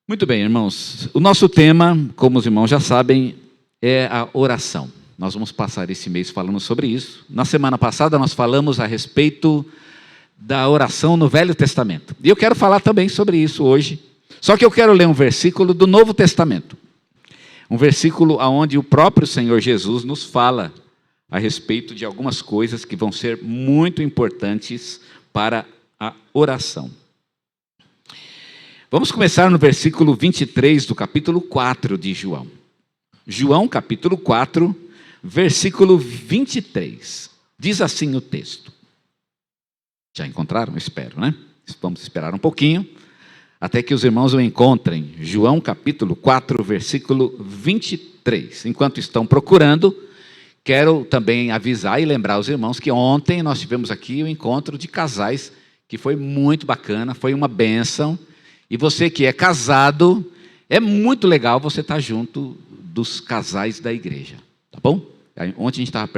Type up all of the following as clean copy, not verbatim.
Muito bem, irmãos. O nosso tema, como os irmãos já sabem, é a oração. Nós vamos passar esse mês falando sobre isso. Na semana passada nós falamos a respeito da oração no Velho Testamento. E eu quero falar também sobre isso hoje. Só que eu quero ler um versículo do Novo Testamento. Um versículo onde o próprio Senhor Jesus nos fala a respeito de algumas coisas que vão ser muito importantes para a oração. Vamos começar no versículo 23 do capítulo 4 de João. João, capítulo 4, versículo 23. Diz assim o texto. Já encontraram? Espero, né? Vamos esperar um pouquinho, até que os irmãos o encontrem. João, capítulo 4, versículo 23. Enquanto estão procurando, quero também avisar e lembrar os irmãos que ontem nós tivemos aqui o encontro de casais, que foi muito bacana, foi uma bênção. E você que é casado, é muito legal você estar junto dos casais da igreja, tá bom? Ontem a gente estava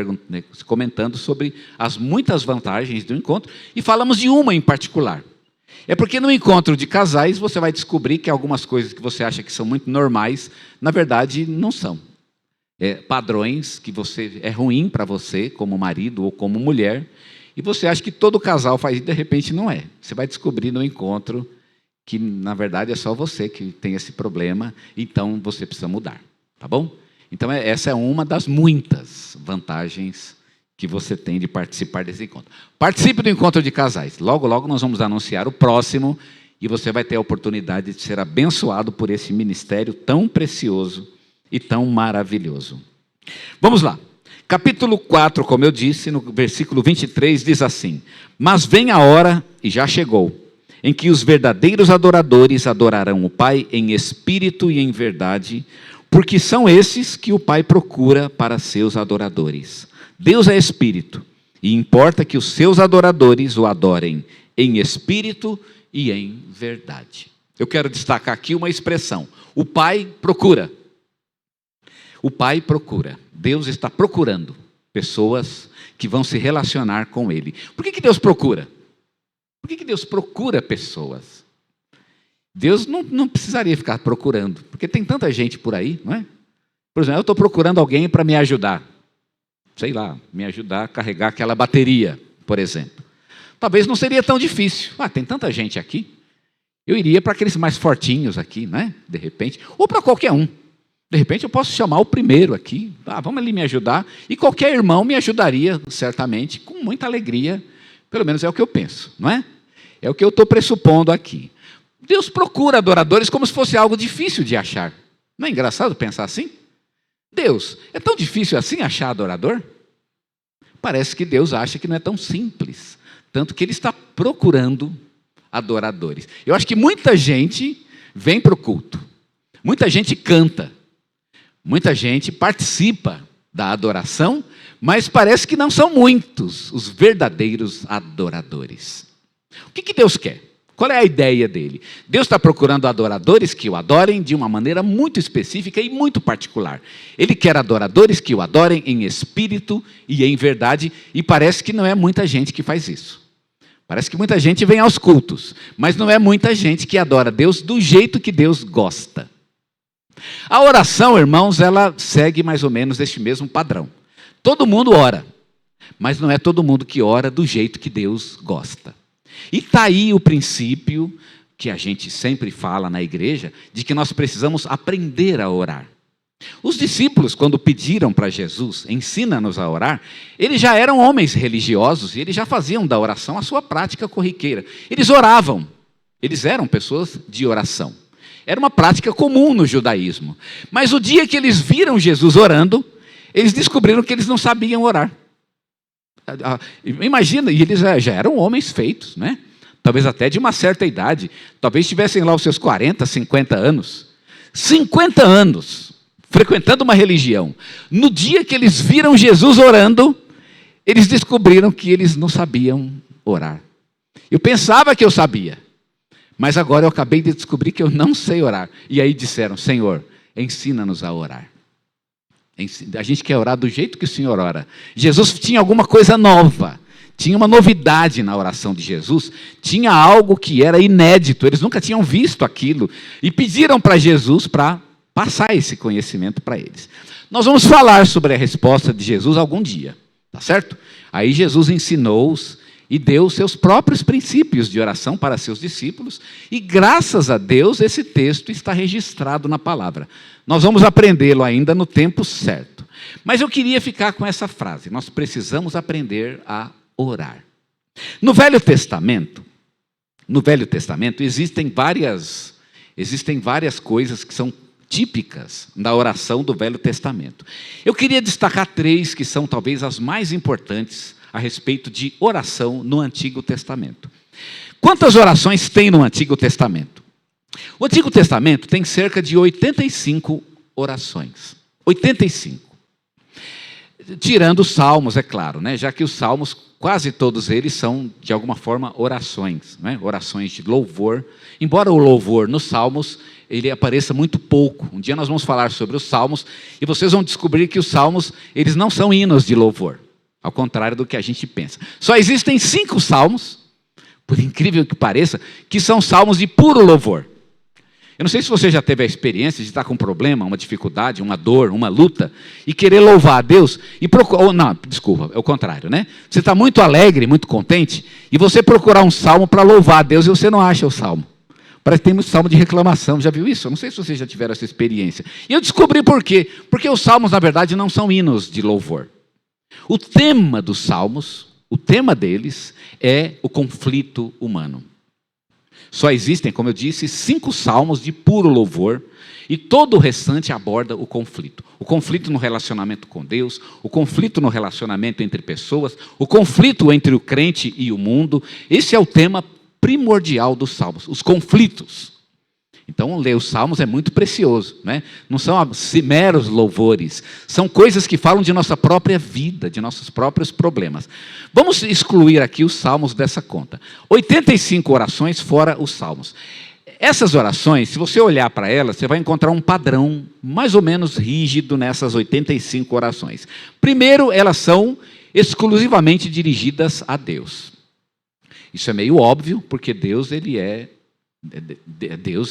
comentando sobre as muitas vantagens do encontro e falamos de uma em particular. É porque no encontro de casais você vai descobrir que algumas coisas que você acha que são muito normais, na verdade não são. Padrões que é ruim para você como marido ou como mulher, e você acha que todo casal faz isso, de repente não é. Você vai descobrir no encontro que na verdade é só você que tem esse problema, então você precisa mudar, tá bom? Então essa é uma das muitas vantagens que você tem de participar desse encontro. Participe do encontro de casais, logo logo nós vamos anunciar o próximo, e você vai ter a oportunidade de ser abençoado por esse ministério tão precioso e tão maravilhoso. Vamos lá, capítulo 4, como eu disse, no versículo 23 diz assim: mas vem a hora, e já chegou, em que os verdadeiros adoradores adorarão o Pai em espírito e em verdade, porque são esses que o Pai procura para seus adoradores. Deus é espírito, e importa que os seus adoradores o adorem em espírito e em verdade. Eu quero destacar aqui uma expressão: o Pai procura. O Pai procura. Deus está procurando pessoas que vão se relacionar com Ele. Por que Deus procura? Por que Deus procura pessoas? Deus não precisaria ficar procurando, porque tem tanta gente por aí, não é? Por exemplo, eu estou procurando alguém para me ajudar. Sei lá, me ajudar a carregar aquela bateria, por exemplo. Talvez não seria tão difícil. Tem tanta gente aqui. Eu iria para aqueles mais fortinhos aqui, né? De repente. Ou para qualquer um. De repente eu posso chamar o primeiro aqui. Vamos ali me ajudar. E qualquer irmão me ajudaria, certamente, com muita alegria. Pelo menos é o que eu penso, não é? É o que eu estou pressupondo aqui. Deus procura adoradores como se fosse algo difícil de achar. Não é engraçado pensar assim? Deus, é tão difícil assim achar adorador? Parece que Deus acha que não é tão simples. Tanto que Ele está procurando adoradores. Eu acho que muita gente vem para o culto. Muita gente canta. Muita gente participa da adoração, mas parece que não são muitos os verdadeiros adoradores. O que Deus quer? Qual é a ideia dele? Deus está procurando adoradores que o adorem de uma maneira muito específica e muito particular. Ele quer adoradores que o adorem em espírito e em verdade, e parece que não é muita gente que faz isso. Parece que muita gente vem aos cultos, mas não é muita gente que adora Deus do jeito que Deus gosta. A oração, irmãos, ela segue mais ou menos este mesmo padrão. Todo mundo ora, mas não é todo mundo que ora do jeito que Deus gosta. E está aí o princípio que a gente sempre fala na igreja, de que nós precisamos aprender a orar. Os discípulos, quando pediram para Jesus, ensina-nos a orar, eles já eram homens religiosos e eles já faziam da oração a sua prática corriqueira. Eles oravam, eles eram pessoas de oração. Era uma prática comum no judaísmo. Mas o dia que eles viram Jesus orando, eles descobriram que eles não sabiam orar. Imagina, e eles já eram homens feitos, né? Talvez até de uma certa idade. Talvez tivessem lá os seus 40, 50 anos. 50 anos, frequentando uma religião. No dia que eles viram Jesus orando, eles descobriram que eles não sabiam orar. Eu pensava que eu sabia, mas agora eu acabei de descobrir que eu não sei orar. E aí disseram: Senhor, ensina-nos a orar. A gente quer orar do jeito que o Senhor ora. Jesus tinha alguma coisa nova, Tinha uma novidade na oração de Jesus, tinha algo que era inédito, eles nunca tinham visto aquilo, e pediram para Jesus para passar esse conhecimento para eles. Nós vamos falar sobre a resposta de Jesus algum dia, tá certo? Aí Jesus ensinou-os e deu seus próprios princípios de oração para seus discípulos, e graças a Deus esse texto está registrado na palavra. Nós vamos aprendê-lo ainda no tempo certo. Mas eu queria ficar com essa frase: nós precisamos aprender a orar. No Velho Testamento existem várias coisas que são típicas da oração do Velho Testamento. Eu queria destacar 3 que são talvez as mais importantes a respeito de oração no Antigo Testamento. Quantas orações tem no Antigo Testamento? O Antigo Testamento tem cerca de 85 orações. 85. Tirando os salmos, é claro, né? Já que os salmos, quase todos eles são, de alguma forma, orações, né? Orações de louvor. Embora o louvor nos salmos ele apareça muito pouco. Um dia nós vamos falar sobre os salmos e vocês vão descobrir que os salmos eles não são hinos de louvor, ao contrário do que a gente pensa. Só existem 5 salmos, por incrível que pareça, que são salmos de puro louvor. Eu não sei se você já teve a experiência de estar com um problema, uma dificuldade, uma dor, uma luta, e querer louvar a Deus, e procurar, não, desculpa, é o contrário, né? Você está muito alegre, muito contente, e você procurar um salmo para louvar a Deus, e você não acha o salmo. Parece que tem muito salmo de reclamação, já viu isso? Eu não sei se vocês já tiveram essa experiência. E eu descobri por quê. Porque os salmos, na verdade, não são hinos de louvor. O tema dos salmos, o tema deles, é o conflito humano. Só existem, como eu disse, 5 salmos de puro louvor, e todo o restante aborda o conflito. O conflito no relacionamento com Deus, o conflito no relacionamento entre pessoas, o conflito entre o crente e o mundo. Esse é o tema primordial dos salmos, os conflitos. Então, ler os salmos é muito precioso, né? Não são meros louvores, são coisas que falam de nossa própria vida, de nossos próprios problemas. Vamos excluir aqui os salmos dessa conta. 85 orações fora os salmos. Essas orações, se você olhar para elas, você vai encontrar um padrão mais ou menos rígido nessas 85 orações. Primeiro, elas são exclusivamente dirigidas a Deus. Isso é meio óbvio, porque Deus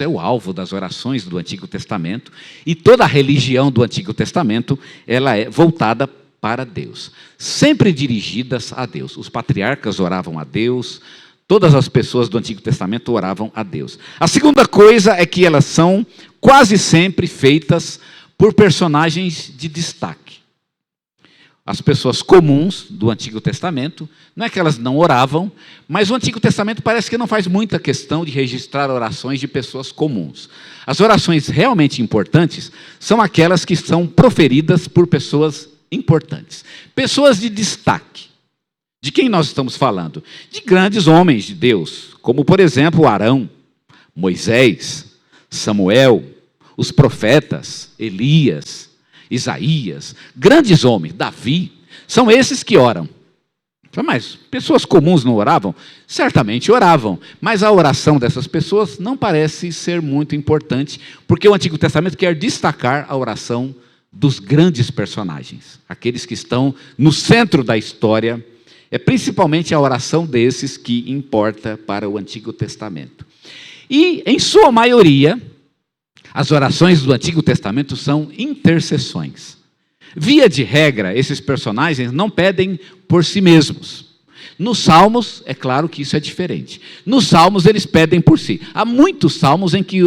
é o alvo das orações do Antigo Testamento, e toda a religião do Antigo Testamento ela é voltada para Deus, sempre dirigidas a Deus. Os patriarcas oravam a Deus, todas as pessoas do Antigo Testamento oravam a Deus. A segunda coisa é que elas são quase sempre feitas por personagens de destaque. As pessoas comuns do Antigo Testamento, não é que elas não oravam, mas o Antigo Testamento parece que não faz muita questão de registrar orações de pessoas comuns. As orações realmente importantes são aquelas que são proferidas por pessoas importantes. Pessoas de destaque. De quem nós estamos falando? De grandes homens de Deus, como por exemplo Arão, Moisés, Samuel, os profetas, Elias, Isaías, grandes homens, Davi, são esses que oram. Mas pessoas comuns não oravam? Certamente oravam, mas a oração dessas pessoas não parece ser muito importante, porque o Antigo Testamento quer destacar a oração dos grandes personagens, aqueles que estão no centro da história. É principalmente a oração desses que importa para o Antigo Testamento. E, em sua maioria, as orações do Antigo Testamento são intercessões. Via de regra, esses personagens não pedem por si mesmos. Nos Salmos, é claro que isso é diferente. Nos Salmos, eles pedem por si. Há muitos salmos em que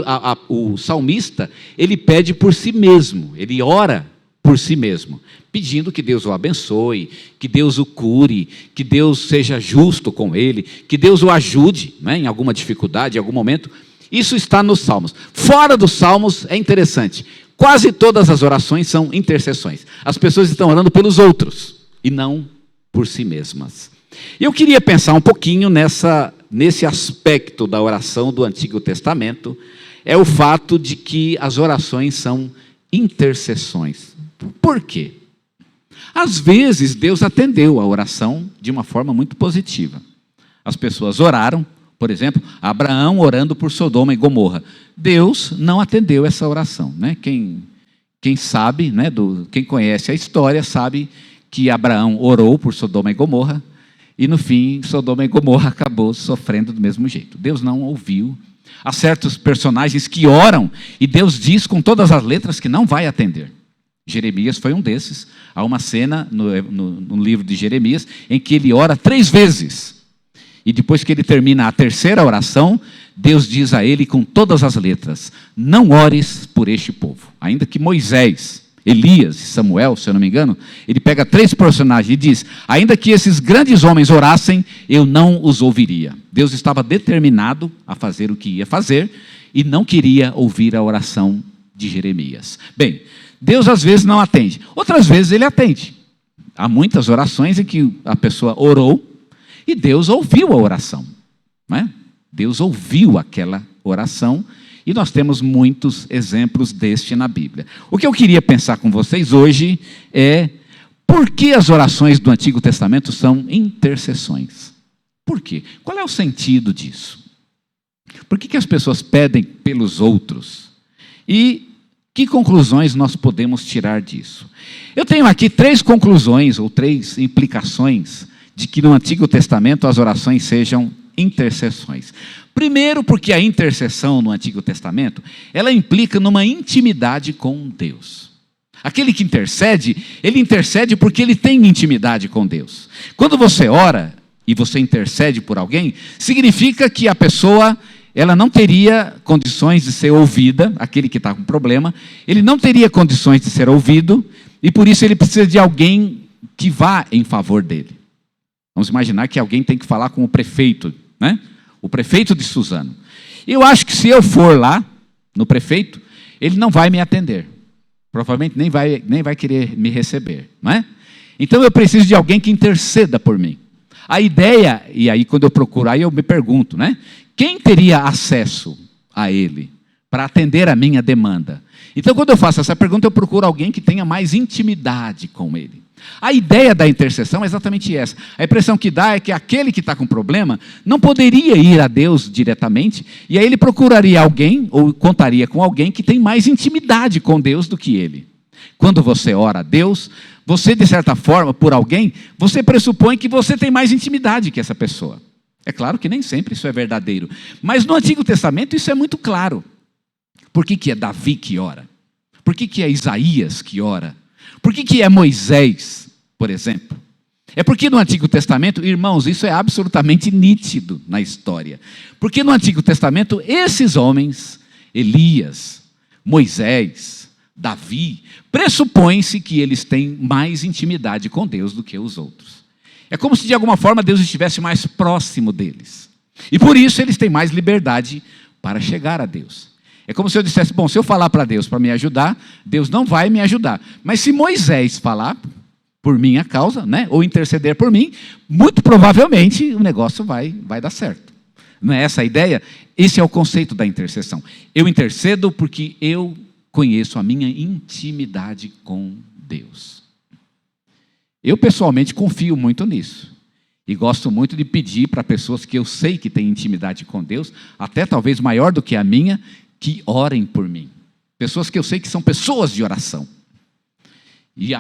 o salmista ele pede por si mesmo, ele ora por si mesmo, pedindo que Deus o abençoe, que Deus o cure, que Deus seja justo com ele, que Deus o ajude, né, em alguma dificuldade, em algum momento. Isso está nos Salmos. Fora dos Salmos, é interessante, quase todas as orações são intercessões. As pessoas estão orando pelos outros e não por si mesmas. Eu queria pensar um pouquinho nesse aspecto da oração do Antigo Testamento, é o fato de que as orações são intercessões. Por quê? Às vezes Deus atendeu a oração de uma forma muito positiva. As pessoas oraram, por exemplo, Abraão orando por Sodoma e Gomorra. Deus não atendeu essa oração, né? Quem sabe, né, quem conhece a história, sabe que Abraão orou por Sodoma e Gomorra, e no fim Sodoma e Gomorra acabou sofrendo do mesmo jeito. Deus não ouviu. Há certos personagens que oram e Deus diz com todas as letras que não vai atender. Jeremias foi um desses. Há uma cena no livro de Jeremias em que ele ora 3 vezes. E depois que ele termina a terceira oração, Deus diz a ele com todas as letras: não ores por este povo. Ainda que Moisés, Elias e Samuel, se eu não me engano, ele pega 3 personagens e diz: ainda que esses grandes homens orassem, eu não os ouviria. Deus estava determinado a fazer o que ia fazer e não queria ouvir a oração de Jeremias. Bem, Deus às vezes não atende, outras vezes ele atende. Há muitas orações em que a pessoa orou e Deus ouviu a oração, não é? Deus ouviu aquela oração e nós temos muitos exemplos deste na Bíblia. O que eu queria pensar com vocês hoje é por que as orações do Antigo Testamento são intercessões? Por quê? Qual é o sentido disso? Por que as pessoas pedem pelos outros? E que conclusões nós podemos tirar disso? Eu tenho aqui 3 conclusões ou 3 implicações de que no Antigo Testamento as orações sejam intercessões. Primeiro, porque a intercessão no Antigo Testamento, ela implica numa intimidade com Deus. Aquele que intercede, ele intercede porque ele tem intimidade com Deus. Quando você ora e você intercede por alguém, significa que a pessoa, ela não teria condições de ser ouvida, aquele que está com problema, ele não teria condições de ser ouvido, e por isso ele precisa de alguém que vá em favor dele. Vamos imaginar que alguém tem que falar com o prefeito, né? O prefeito de Suzano. Eu acho que se eu for lá, no prefeito, ele não vai me atender. Provavelmente nem vai querer me receber, não é? Então eu preciso de alguém que interceda por mim. A ideia, e aí quando eu procuro, aí eu me pergunto, né? Quem teria acesso a ele para atender a minha demanda? Então quando eu faço essa pergunta, eu procuro alguém que tenha mais intimidade com ele. A ideia da intercessão é exatamente essa. A impressão que dá é que aquele que está com problema não poderia ir a Deus diretamente, e aí ele procuraria alguém, ou contaria com alguém que tem mais intimidade com Deus do que ele. Quando você ora a Deus, você, de certa forma, por alguém, você pressupõe que você tem mais intimidade que essa pessoa. É claro que nem sempre isso é verdadeiro, mas no Antigo Testamento isso é muito claro. Por que é Davi que ora? Por que é Isaías que ora? Por que é Moisés, por exemplo? É porque no Antigo Testamento, irmãos, isso é absolutamente nítido na história. Porque no Antigo Testamento, esses homens, Elias, Moisés, Davi, pressupõe-se que eles têm mais intimidade com Deus do que os outros. É como se de alguma forma Deus estivesse mais próximo deles. E por isso eles têm mais liberdade para chegar a Deus. É como se eu dissesse, bom, se eu falar para Deus para me ajudar, Deus não vai me ajudar. Mas se Moisés falar por minha causa, né, ou interceder por mim, muito provavelmente o negócio vai dar certo. Não é essa a ideia? Esse é o conceito da intercessão. Eu intercedo porque eu conheço a minha intimidade com Deus. Eu pessoalmente confio muito nisso. E gosto muito de pedir para pessoas que eu sei que têm intimidade com Deus, até talvez maior do que a minha, que orem por mim. Pessoas que eu sei que são pessoas de oração. E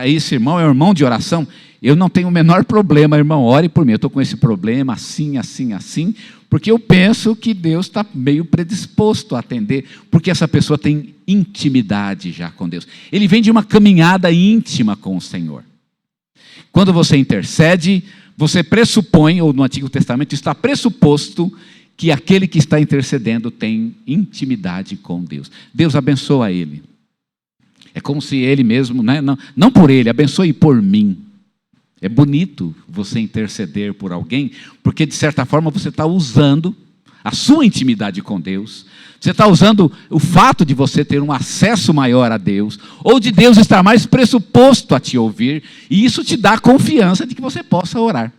esse irmão é um irmão de oração. Eu não tenho o menor problema, irmão, ore por mim. Eu estou com esse problema assim, assim, assim, porque eu penso que Deus está meio predisposto a atender, porque essa pessoa tem intimidade já com Deus. Ele vem de uma caminhada íntima com o Senhor. Quando você intercede, você pressupõe, ou no Antigo Testamento está pressuposto, que aquele que está intercedendo tem intimidade com Deus. Deus abençoa ele. É como se ele mesmo, né? Não por ele, abençoe por mim. É bonito você interceder por alguém, porque de certa forma você está usando a sua intimidade com Deus, você está usando o fato de você ter um acesso maior a Deus, ou de Deus estar mais pressuposto a te ouvir, e isso te dá confiança de que você possa orar.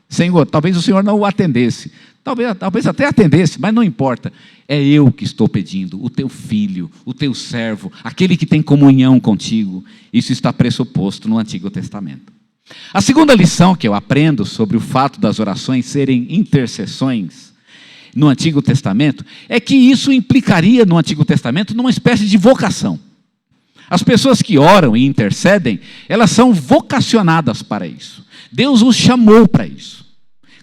Senhor, talvez o Senhor não o atendesse, talvez até atendesse, mas não importa, é eu que estou pedindo, o teu filho, o teu servo, aquele que tem comunhão contigo. Isso está pressuposto no Antigo Testamento. A segunda lição que eu aprendo sobre o fato das orações serem intercessões no Antigo Testamento é que isso implicaria no Antigo Testamento numa espécie de vocação. As pessoas que oram e intercedem, elas são vocacionadas para isso. Deus os chamou para isso.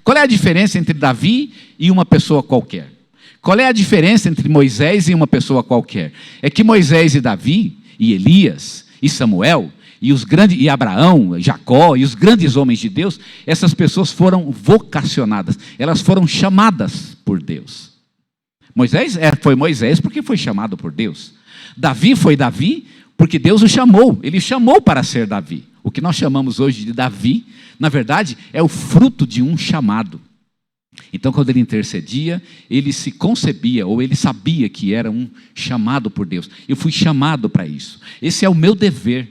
Qual é a diferença entre Davi e uma pessoa qualquer? Qual é a diferença entre Moisés e uma pessoa qualquer? É que Moisés e Davi, e Elias, e Samuel, e Abraão, Jacó, e os grandes homens de Deus, essas pessoas foram vocacionadas, elas foram chamadas por Deus. Moisés foi Moisés porque foi chamado por Deus. Davi foi Davi porque Deus o chamou, ele chamou para ser Davi. O que nós chamamos hoje de Davi, na verdade, é o fruto de um chamado. Então, quando ele intercedia, ele se concebia, ou ele sabia que era um chamado por Deus. Eu fui chamado para isso. Esse é o meu dever.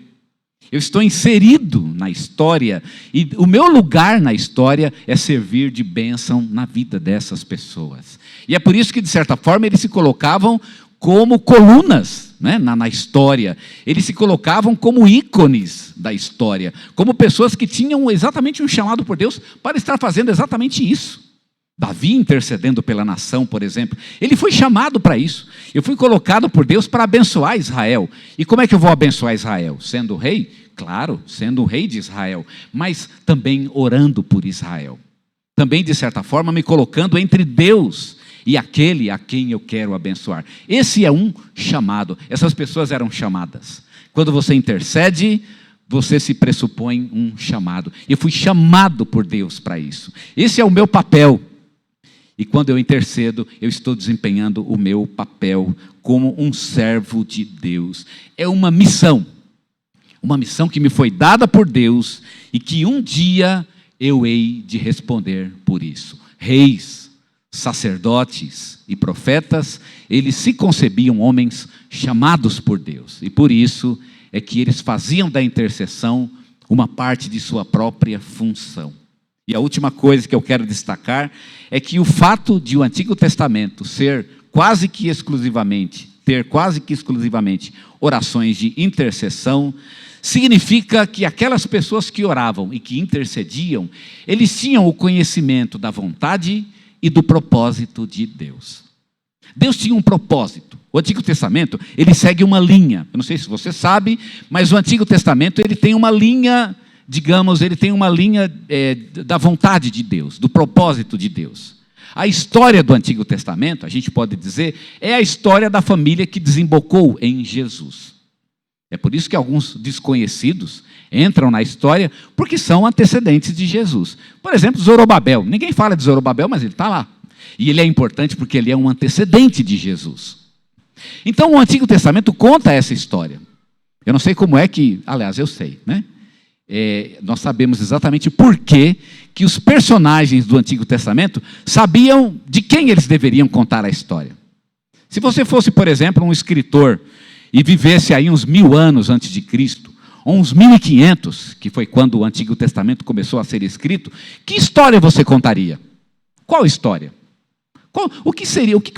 Eu estou inserido na história, e o meu lugar na história é servir de bênção na vida dessas pessoas. E é por isso que, de certa forma, eles se colocavam como colunas, né, na história. Eles se colocavam como ícones da história, como pessoas que tinham exatamente um chamado por Deus para estar fazendo exatamente isso. Davi intercedendo pela nação, por exemplo, ele foi chamado para isso. Eu fui colocado por Deus para abençoar Israel. E como é que eu vou abençoar Israel? Sendo rei? Claro, sendo o rei de Israel, mas também orando por Israel. Também, de certa forma, me colocando entre Deus e aquele a quem eu quero abençoar. Esse é um chamado. Essas pessoas eram chamadas. Quando você intercede, você se pressupõe um chamado. Eu fui chamado por Deus para isso. Esse é o meu papel. E quando eu intercedo, eu estou desempenhando o meu papel como um servo de Deus. É uma missão que me foi dada por Deus e que um dia eu hei de responder por isso. Reis, sacerdotes e profetas, eles se concebiam homens chamados por Deus. E por isso é que eles faziam da intercessão uma parte de sua própria função. E a última coisa que eu quero destacar é que o fato de o Antigo Testamento ter quase que exclusivamente orações de intercessão, significa que aquelas pessoas que oravam e que intercediam, eles tinham o conhecimento da vontade e do propósito de Deus. Deus tinha um propósito. O Antigo Testamento, ele segue uma linha. Eu não sei se você sabe, mas o Antigo Testamento, ele tem uma linha, digamos, ele tem uma linha da vontade de Deus, do propósito de Deus. A história do Antigo Testamento, a gente pode dizer, é a história da família que desembocou em Jesus. É por isso que alguns desconhecidos entram na história, porque são antecedentes de Jesus. Por exemplo, Zorobabel. Ninguém fala de Zorobabel, mas ele está lá. E ele é importante porque ele é um antecedente de Jesus. Então, o Antigo Testamento conta essa história. Eu não sei como é que... Aliás, eu sei, né? Nós sabemos exatamente por que os personagens do Antigo Testamento sabiam de quem eles deveriam contar a história. Se você fosse, por exemplo, um escritor e vivesse aí uns 1000 anos antes de Cristo, ou uns 1500, que foi quando o Antigo Testamento começou a ser escrito, que história você contaria? Qual história? O que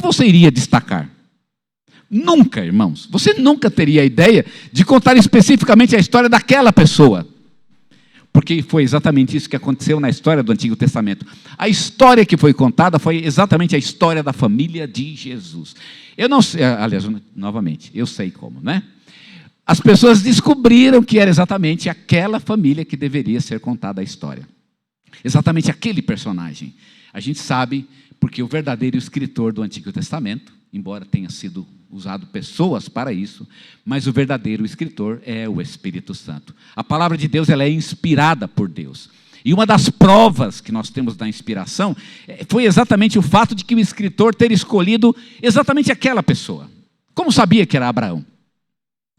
você iria destacar? Nunca, irmãos, você nunca teria a ideia de contar especificamente a história daquela pessoa. Porque foi exatamente isso que aconteceu na história do Antigo Testamento. A história que foi contada foi exatamente a história da família de Jesus. Eu não sei, aliás, novamente, eu sei como, né? As pessoas descobriram que era exatamente aquela família que deveria ser contada a história. Exatamente aquele personagem. A gente sabe porque o verdadeiro escritor do Antigo Testamento, embora tenha sido usado pessoas para isso, mas o verdadeiro escritor é o Espírito Santo. A palavra de Deus, ela é inspirada por Deus. E uma das provas que nós temos da inspiração foi exatamente o fato de que o escritor ter escolhido exatamente aquela pessoa. Como sabia que era Abraão?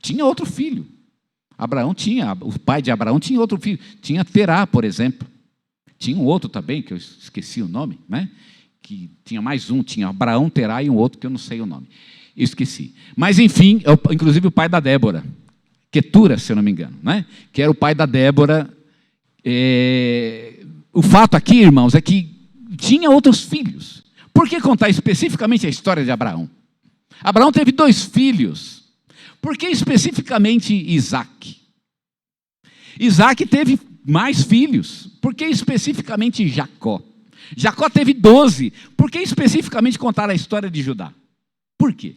Tinha outro filho. O pai de Abraão tinha outro filho. Tinha Terá, por exemplo. Tinha um outro também, que eu esqueci o nome, né? Que tinha mais um, tinha Abraão, Terá e um outro que eu não sei o nome. Eu esqueci. Mas, enfim, inclusive o pai da Débora, Quetura, se eu não me engano, né? Que era o pai da Débora. O fato aqui, irmãos, é que tinha outros filhos. Por que contar especificamente a história de Abraão? Abraão teve 2 filhos. Por que especificamente Isaac? Isaac teve mais filhos. Por que especificamente Jacó? Jacó teve 12. Por que especificamente contar a história de Judá? Por quê?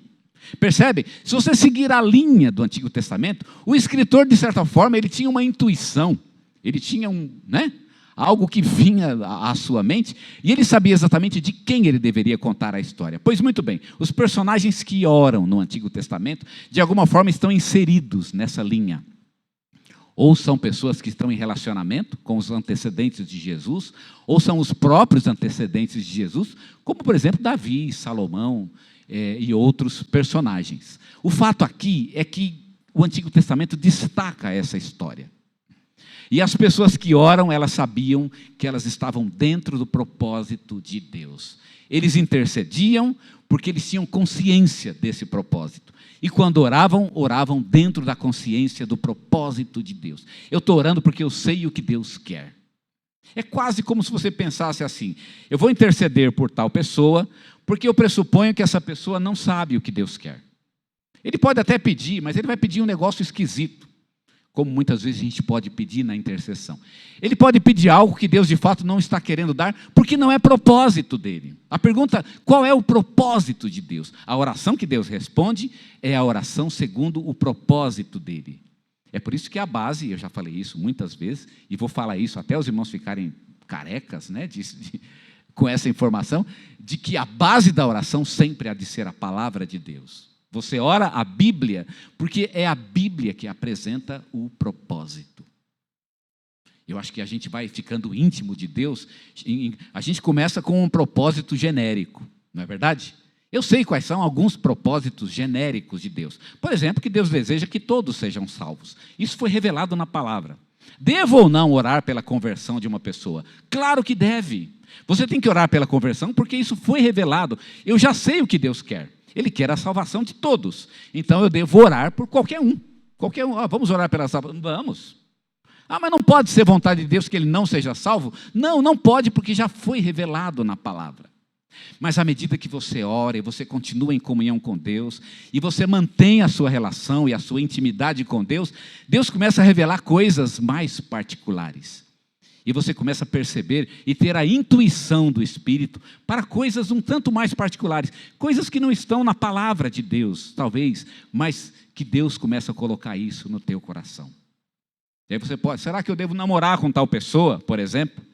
Percebe? Se você seguir a linha do Antigo Testamento, o escritor, de certa forma, ele tinha uma intuição, ele tinha algo que vinha à sua mente, e ele sabia exatamente de quem ele deveria contar a história. Pois muito bem, os personagens que oram no Antigo Testamento, de alguma forma estão inseridos nessa linha. Ou são pessoas que estão em relacionamento com os antecedentes de Jesus, ou são os próprios antecedentes de Jesus, como por exemplo Davi, Salomão e outros personagens. O fato aqui é que o Antigo Testamento destaca essa história. E as pessoas que oram, elas sabiam que elas estavam dentro do propósito de Deus. Eles intercediam porque eles tinham consciência desse propósito. E quando oravam, oravam dentro da consciência do propósito de Deus. Eu estou orando porque eu sei o que Deus quer. É quase como se você pensasse assim: eu vou interceder por tal pessoa, porque eu pressuponho que essa pessoa não sabe o que Deus quer. Ele pode até pedir, mas ele vai pedir um negócio esquisito, como muitas vezes a gente pode pedir na intercessão. Ele pode pedir algo que Deus de fato não está querendo dar, porque não é propósito dele. A pergunta, qual é o propósito de Deus? A oração que Deus responde é a oração segundo o propósito dele. É por isso que a base, eu já falei isso muitas vezes, e vou falar isso até os irmãos ficarem carecas, com essa informação, de que a base da oração sempre há de ser a palavra de Deus. Você ora a Bíblia, porque é a Bíblia que apresenta o propósito. Eu acho que a gente vai ficando íntimo de Deus, a gente começa com um propósito genérico, não é verdade? Eu sei quais são alguns propósitos genéricos de Deus. Por exemplo, que Deus deseja que todos sejam salvos. Isso foi revelado na palavra. Devo ou não orar pela conversão de uma pessoa? Claro que deve. Você tem que orar pela conversão porque isso foi revelado. Eu já sei o que Deus quer. Ele quer a salvação de todos. Então eu devo orar por qualquer um. Qualquer um. Vamos orar pela salvação? Vamos. Mas não pode ser vontade de Deus que ele não seja salvo? Não, não pode, porque já foi revelado na palavra. Mas à medida que você ora e você continua em comunhão com Deus, e você mantém a sua relação e a sua intimidade com Deus, Deus começa a revelar coisas mais particulares. E você começa a perceber e ter a intuição do Espírito para coisas um tanto mais particulares, coisas que não estão na palavra de Deus, talvez, mas que Deus começa a colocar isso no teu coração. E aí você pode, será que eu devo namorar com tal pessoa, por exemplo?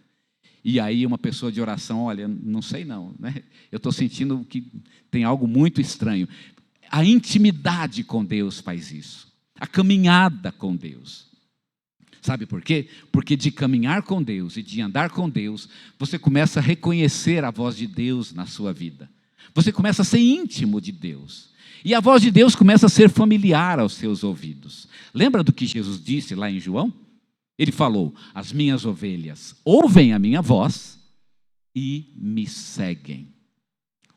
E aí uma pessoa de oração, olha, não sei não, eu estou sentindo que tem algo muito estranho. A intimidade com Deus faz isso, a caminhada com Deus. Sabe por quê? Porque de caminhar com Deus e de andar com Deus, você começa a reconhecer a voz de Deus na sua vida. Você começa a ser íntimo de Deus. E a voz de Deus começa a ser familiar aos seus ouvidos. Lembra do que Jesus disse lá em João? Ele falou: as minhas ovelhas ouvem a minha voz e me seguem.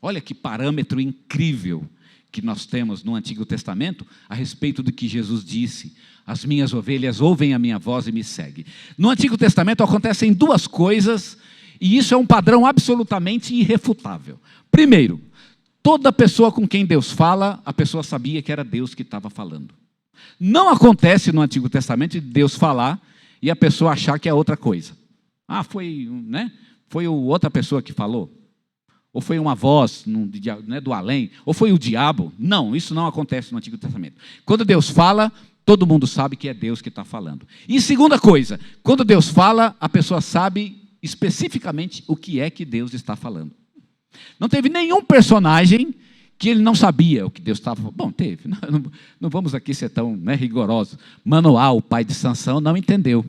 Olha que parâmetro incrível que nós temos no Antigo Testamento a respeito do que Jesus disse: as minhas ovelhas ouvem a minha voz e me seguem. No Antigo Testamento acontecem duas coisas, e isso é um padrão absolutamente irrefutável. Primeiro, toda pessoa com quem Deus fala, a pessoa sabia que era Deus que estava falando. Não acontece no Antigo Testamento de Deus falar e a pessoa achar que é outra coisa. Foi outra pessoa que falou. Ou foi uma voz do além, ou foi o diabo. Não, isso não acontece no Antigo Testamento. Quando Deus fala, todo mundo sabe que é Deus que está falando. E segunda coisa, quando Deus fala, a pessoa sabe especificamente o que é que Deus está falando. Não teve nenhum personagem que ele não sabia o que Deus estava falando. Bom, teve, não vamos aqui ser tão rigorosos. Manoá, o pai de Sansão, não entendeu.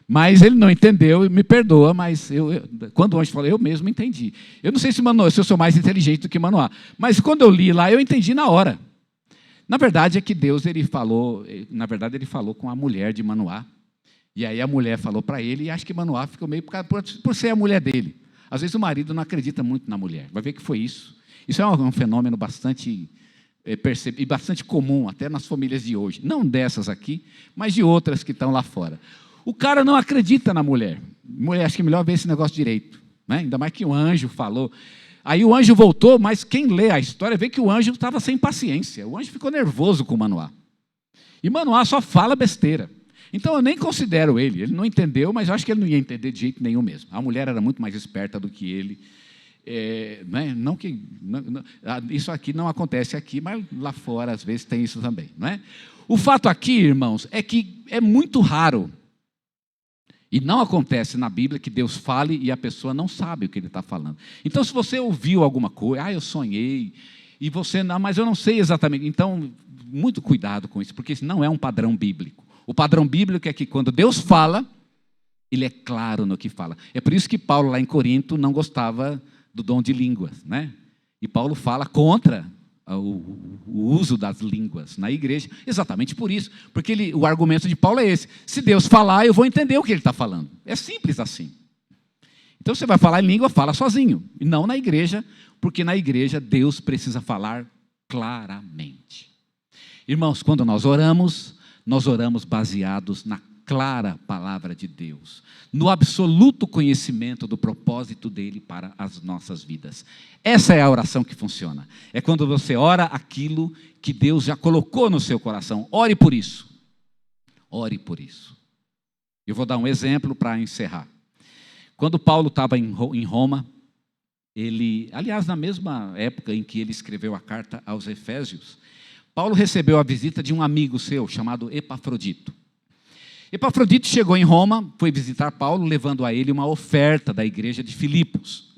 Mas ele não entendeu, me perdoa, mas quando o anjo falou, eu mesmo entendi. Eu não sei se eu sou mais inteligente do que Manoá, mas quando eu li lá, eu entendi na hora. Na verdade é que Deus, ele falou com a mulher de Manoá, e aí a mulher falou para ele, e acho que Manoá ficou meio por ser a mulher dele. Às vezes o marido não acredita muito na mulher, vai ver que foi isso. Isso é um fenômeno bastante e bastante comum, até nas famílias de hoje. Não dessas aqui, mas de outras que estão lá fora. O cara não acredita na mulher. Mulher, acho que é melhor ver esse negócio direito. Ainda mais que o anjo falou. Aí o anjo voltou, mas quem lê a história vê que o anjo estava sem paciência. O anjo ficou nervoso com Manoá. E Manoá só fala besteira. Então eu nem considero ele. Ele não entendeu, mas eu acho que ele não ia entender de jeito nenhum mesmo. A mulher era muito mais esperta do que ele. Não que, isso aqui não acontece aqui, mas lá fora às vezes tem isso também. Não é? O fato aqui, irmãos, é que é muito raro, e não acontece na Bíblia que Deus fale e a pessoa não sabe o que Ele está falando. Então, se você ouviu alguma coisa, eu sonhei, e você, não, mas eu não sei exatamente. Então, muito cuidado com isso, porque isso não é um padrão bíblico. O padrão bíblico é que quando Deus fala, Ele é claro no que fala. É por isso que Paulo, lá em Corinto, não gostava do dom de línguas, né? E Paulo fala contra o uso das línguas na igreja, exatamente por isso, porque o argumento de Paulo é esse: se Deus falar, eu vou entender o que Ele está falando. É simples assim. Então você vai falar em língua, fala sozinho, e não na igreja, porque na igreja Deus precisa falar claramente. Irmãos, quando nós oramos baseados na clara palavra de Deus, no absoluto conhecimento do propósito dele para as nossas vidas. Essa é a oração que funciona. É quando você ora aquilo que Deus já colocou no seu coração. Ore por isso. Ore por isso. Eu vou dar um exemplo para encerrar. Quando Paulo estava em Roma, aliás, na mesma época em que ele escreveu a carta aos Efésios, Paulo recebeu a visita de um amigo seu chamado Epafrodito. Epafrodito chegou em Roma, foi visitar Paulo, levando a ele uma oferta da igreja de Filipos.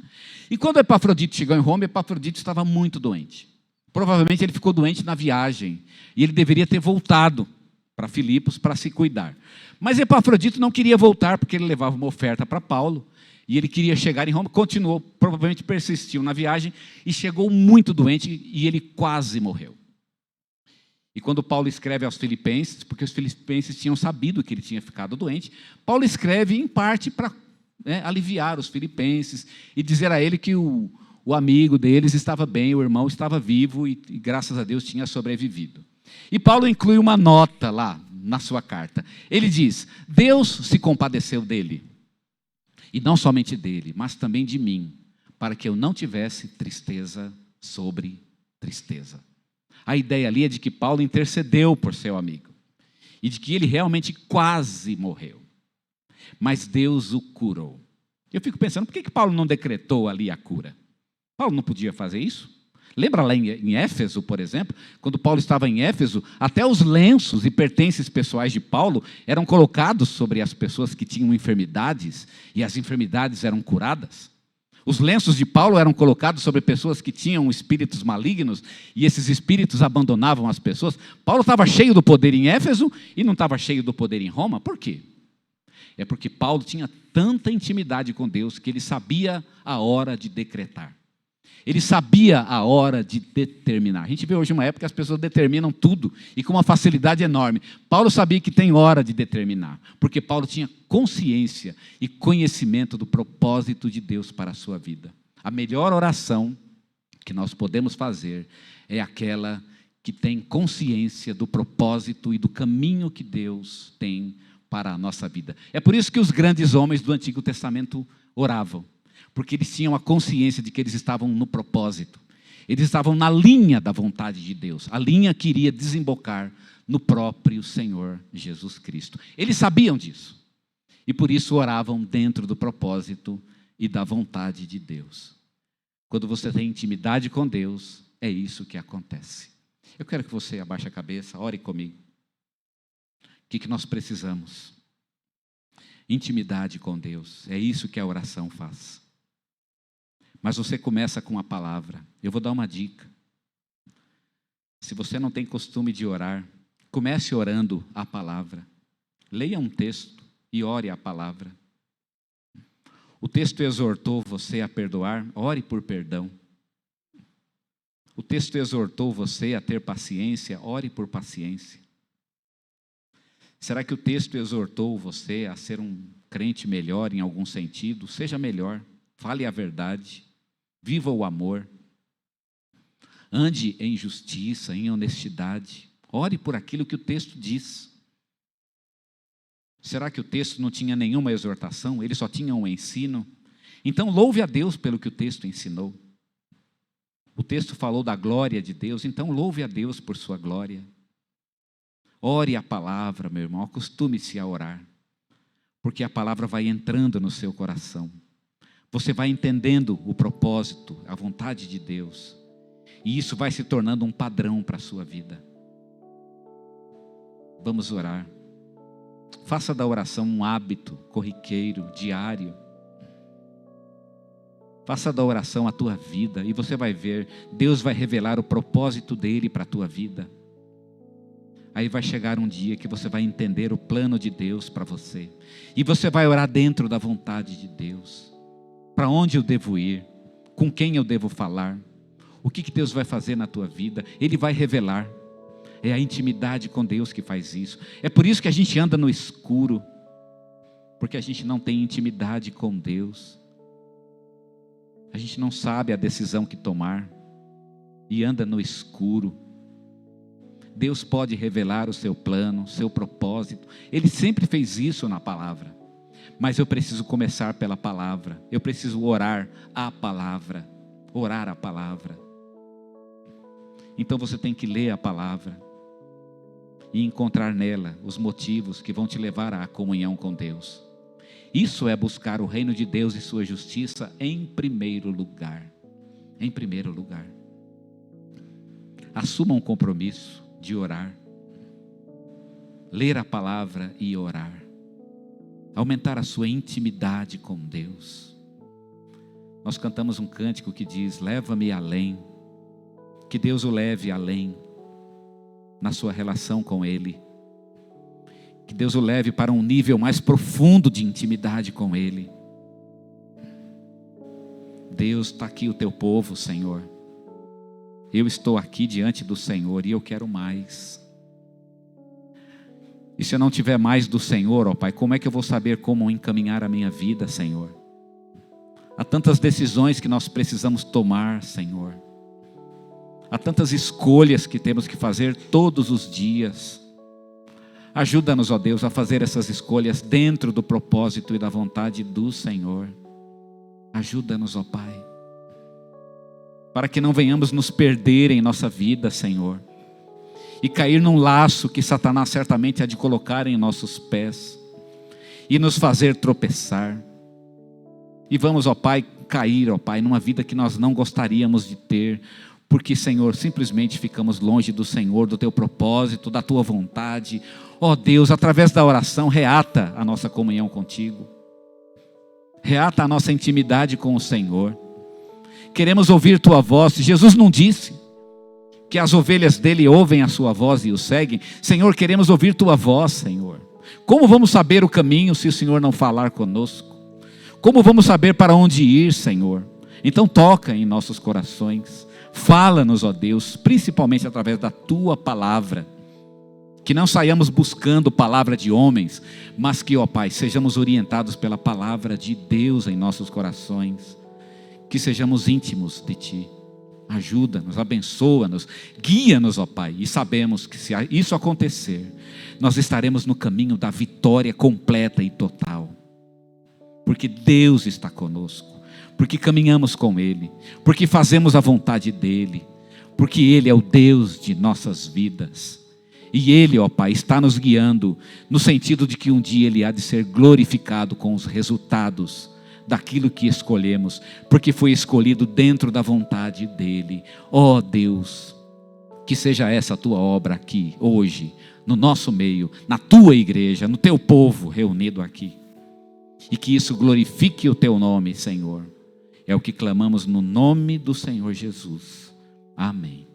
E quando Epafrodito chegou em Roma, Epafrodito estava muito doente. Provavelmente ele ficou doente na viagem, e ele deveria ter voltado para Filipos para se cuidar. Mas Epafrodito não queria voltar, porque ele levava uma oferta para Paulo, e ele queria chegar em Roma, continuou, provavelmente persistiu na viagem, e chegou muito doente, e ele quase morreu. E quando Paulo escreve aos filipenses, porque os filipenses tinham sabido que ele tinha ficado doente, Paulo escreve em parte para aliviar os filipenses e dizer a ele que o amigo deles estava bem, o irmão estava vivo e graças a Deus tinha sobrevivido. E Paulo inclui uma nota lá na sua carta. Ele diz: Deus se compadeceu dele, e não somente dele, mas também de mim, para que eu não tivesse tristeza sobre tristeza. A ideia ali é de que Paulo intercedeu por seu amigo e de que ele realmente quase morreu, mas Deus o curou. Eu fico pensando, por que Paulo não decretou ali a cura? Paulo não podia fazer isso? Lembra lá em Éfeso, por exemplo, quando Paulo estava em Éfeso, até os lenços e pertences pessoais de Paulo eram colocados sobre as pessoas que tinham enfermidades, e as enfermidades eram curadas. Os lenços de Paulo eram colocados sobre pessoas que tinham espíritos malignos, e esses espíritos abandonavam as pessoas. Paulo estava cheio do poder em Éfeso e não estava cheio do poder em Roma. Por quê? É porque Paulo tinha tanta intimidade com Deus que ele sabia a hora de decretar. Ele sabia a hora de determinar. A gente vê hoje uma época que as pessoas determinam tudo e com uma facilidade enorme. Paulo sabia que tem hora de determinar, porque Paulo tinha consciência e conhecimento do propósito de Deus para a sua vida. A melhor oração que nós podemos fazer é aquela que tem consciência do propósito e do caminho que Deus tem para a nossa vida. É por isso que os grandes homens do Antigo Testamento oravam, porque eles tinham a consciência de que eles estavam no propósito. Eles estavam na linha da vontade de Deus. A linha que iria desembocar no próprio Senhor Jesus Cristo. Eles sabiam disso. E por isso oravam dentro do propósito e da vontade de Deus. Quando você tem intimidade com Deus, é isso que acontece. Eu quero que você abaixe a cabeça, ore comigo. O que nós precisamos? Intimidade com Deus. É isso que a oração faz. Mas você começa com a palavra. Eu vou dar uma dica. Se você não tem costume de orar, comece orando a palavra. Leia um texto e ore a palavra. O texto exortou você a perdoar, ore por perdão. O texto exortou você a ter paciência, ore por paciência. Será que o texto exortou você a ser um crente melhor em algum sentido? Seja melhor, fale a verdade. Viva o amor, ande em justiça, em honestidade, ore por aquilo que o texto diz. Será que o texto não tinha nenhuma exortação? Ele só tinha um ensino? Então louve a Deus pelo que o texto ensinou. O texto falou da glória de Deus, então louve a Deus por sua glória. Ore a palavra, meu irmão, acostume-se a orar, porque a palavra vai entrando no seu coração. Você vai entendendo o propósito, a vontade de Deus. E isso vai se tornando um padrão para a sua vida. Vamos orar. Faça da oração um hábito corriqueiro, diário. Faça da oração a tua vida e você vai ver, Deus vai revelar o propósito dele para a tua vida. Aí vai chegar um dia que você vai entender o plano de Deus para você. E você vai orar dentro da vontade de Deus. Para onde eu devo ir? Com quem eu devo falar? O que Deus vai fazer na tua vida? Ele vai revelar. É a intimidade com Deus que faz isso. É por isso que a gente anda no escuro. Porque a gente não tem intimidade com Deus. A gente não sabe a decisão que tomar. E anda no escuro. Deus pode revelar o seu plano, o seu propósito. Ele sempre fez isso na palavra. Mas eu preciso começar pela palavra. Eu preciso orar a palavra. Orar a palavra. Então você tem que ler a palavra. E encontrar nela os motivos que vão te levar à comunhão com Deus. Isso é buscar o reino de Deus e sua justiça em primeiro lugar. Em primeiro lugar. Assuma um compromisso de orar. Ler a palavra e orar. Aumentar a sua intimidade com Deus. Nós cantamos um cântico que diz: leva-me além. Que Deus o leve além na sua relação com Ele. Que Deus o leve para um nível mais profundo de intimidade com Ele. Deus, está aqui o teu povo, Senhor. Eu estou aqui diante do Senhor e eu quero mais. E se eu não tiver mais do Senhor, ó Pai, como é que eu vou saber como encaminhar a minha vida, Senhor? Há tantas decisões que nós precisamos tomar, Senhor. Há tantas escolhas que temos que fazer todos os dias. Ajuda-nos, ó Deus, a fazer essas escolhas dentro do propósito e da vontade do Senhor. Ajuda-nos, ó Pai, para que não venhamos nos perder em nossa vida, Senhor, e cair num laço que Satanás certamente há de colocar em nossos pés, e nos fazer tropeçar. E vamos, ó Pai, cair, ó Pai, numa vida que nós não gostaríamos de ter, porque, Senhor, simplesmente ficamos longe do Senhor, do Teu propósito, da Tua vontade. Ó Deus, através da oração, reata a nossa comunhão contigo. Reata a nossa intimidade com o Senhor. Queremos ouvir Tua voz. Jesus não disse que as ovelhas dele ouvem a sua voz e o seguem? Senhor, queremos ouvir Tua voz, Senhor. Como vamos saber o caminho se o Senhor não falar conosco? Como vamos saber para onde ir, Senhor? Então toca em nossos corações. Fala-nos, ó Deus, principalmente através da Tua palavra. Que não saiamos buscando palavra de homens, mas que, ó Pai, sejamos orientados pela palavra de Deus em nossos corações. Que sejamos íntimos de Ti. Ajuda-nos, abençoa-nos, guia-nos, ó Pai. E sabemos que se isso acontecer, nós estaremos no caminho da vitória completa e total. Porque Deus está conosco. Porque caminhamos com Ele, porque fazemos a vontade dEle, porque Ele é o Deus de nossas vidas, e Ele, ó Pai, está nos guiando, no sentido de que um dia Ele há de ser glorificado com os resultados daquilo que escolhemos, porque foi escolhido dentro da vontade dEle. Ó Deus, que seja essa a Tua obra aqui, hoje, no nosso meio, na Tua igreja, no Teu povo reunido aqui, e que isso glorifique o Teu nome, Senhor. É o que clamamos no nome do Senhor Jesus. Amém.